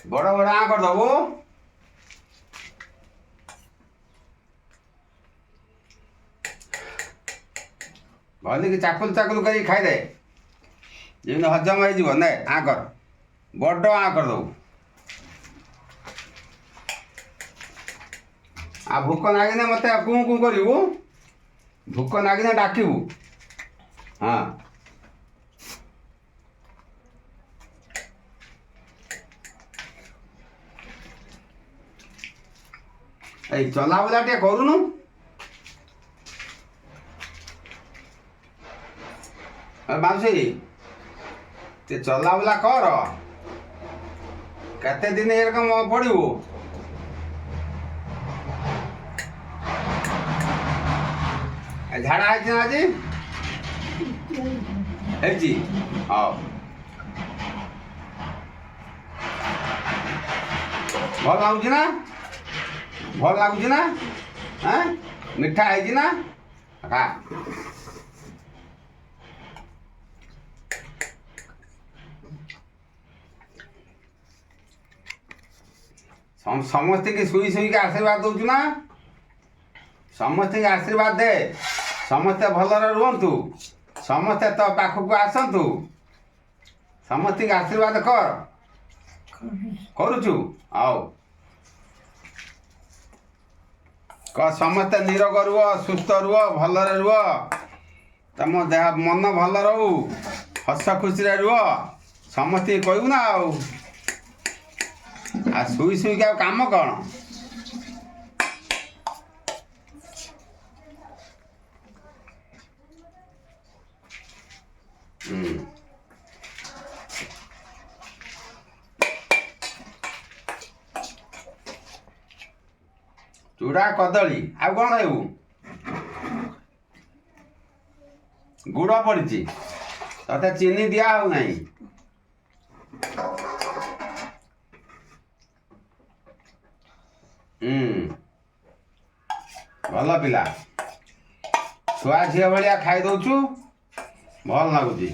ବଡ଼ ବଡ଼ ଆଁ କରିଦେବୁ। ଭଲିକି ଚାକୁଲ ଚାକୁଲ କରିକି ଖାଇଦେ, ଯେମିତି ହଜମ ହେଇଯିବ। ନେ ଆଁ କର, ବଡ଼ ଆଁ କରିଦେବୁ। ଆଉ ଭୋକ ନାଗିନେ ମୋତେ କୁଁ କୁଁ କରିବୁ, ଭୋକ ନାଗିନେ ଡାକିବୁ। ହଁ ଏଇ ଚଲାବୁଲା ଟିକେ କରୁନୁ। ମାଉସୀ ଟିକେ ଚଲାବୁଲା କର। କେତେ ଦିନ ଏରକମ ପଡ଼ିବୁ? ଝାଡ଼ା ହେଇଛି ନା ଆଜି? ହେଇଛି। ହଉ ଭଲ ଲାଗୁଛି ନା? ଭଲ ଲାଗୁଛି ନା? ମିଠା ହେଇଛି ନା? ଖା। ସମସ୍ତଙ୍କୁ ଶୋଇ ଶୋଇକି ଆଶୀର୍ବାଦ ଦଉଛୁ ନା? ସମସ୍ତଙ୍କୁ ଆଶୀର୍ବାଦ ଦେ। ସମସ୍ତେ ଭଲରେ ରୁହନ୍ତୁ, ସମସ୍ତେ ତୋ ପାଖକୁ ଆସନ୍ତୁ। ସମସ୍ତଙ୍କୁ ଆଶୀର୍ବାଦ କର। କରୁଛୁ? ଆଉ ସମସ୍ତେ ନିରୋଗ ରୁହ, ସୁସ୍ଥ ରୁହ, ଭଲରେ ରୁହ। ତମ ଦେହ ମନ ଭଲ ରହୁ, ହସ ଖୁସିରେ ରୁହ। ସମସ୍ତଙ୍କୁ କହିବୁ ନା। ଆଉ ଶୋଇ ଶୋଇକି ଆଉ କାମ କ'ଣ? ଚୁଡ଼ା କଦଳୀ ଆଉ କ'ଣ ହେବୁ? ଗୁଡ଼ ପଡ଼ିଛି, ତତେ ଚିନି ଦିଆ ହଉ ନାହିଁ। ଭଲ ପିଲା, ଛୁଆ ଝିଅ ଭଳିଆ ଖାଇ ଦଉଛୁ, ଭଲ ଲାଗୁଛି।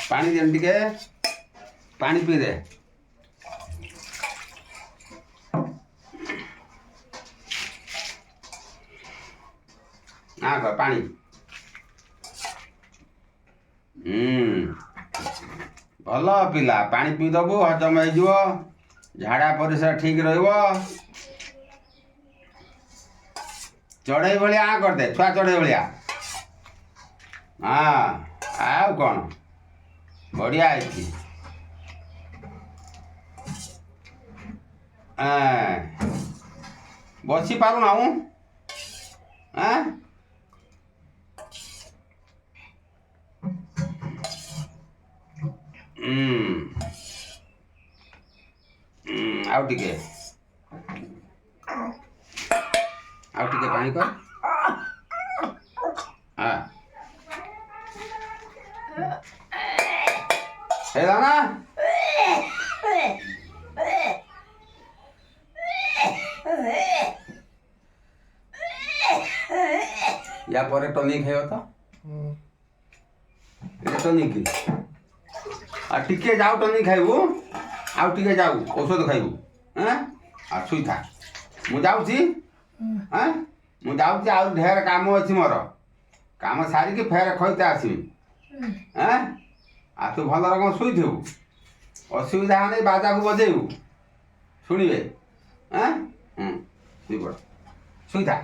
ପାଣି ଦେ, ଟିକେ ପାଣି ପିଇଦେ। ପାଣି ଭଲ ପିଲା, ପାଣି ପିଇଦବୁ, ହଜମ ହେଇଯିବ, ଝାଡ଼ା ପରିସ୍ରା ଠିକ୍ ରହିବ। ଚଢ଼େଇ ଭଳିଆ ଆଁ କରିଦେ, ଛୁଆ ଚଢ଼େଇ ଭଳିଆ। ଆଉ କ'ଣ, ବଢ଼ିଆ ହେଇଛି। ବସି ପାରୁନାହୁଁ? ଆଉ ଟିକେ ପାଣି କର। ହେଲା ନା? ୟା ପରେ ଟନିକ୍ ଖାଇବ ତ? ଟନିକ୍ ଆଉ ଟିକେ ଯାଉ, ଟନିକ୍ ଖାଇବୁ, ଆଉ ଟିକେ ଯାଉ, ଔଷଧ ଖାଇବୁ। ଆଉ ଶୋଇଥା, ମୁଁ ଯାଉଛି। ମୁଁ ଯାଉଛି, ଆଉ ଢେର କାମ ଅଛି ମୋର। କାମ ସାରିକି ଫେର ଖଇତେ ଆସିବି। ଆଉ ତୁ ଭଲ ରକମ ଶୋଇଥିବୁ, ଅସୁବିଧା ହେଲେ ବାଜାକୁ ବଜେଇବୁ, ଶୁଣିବେ। ଶୋଇପଡ଼, ଶୋଇଥା।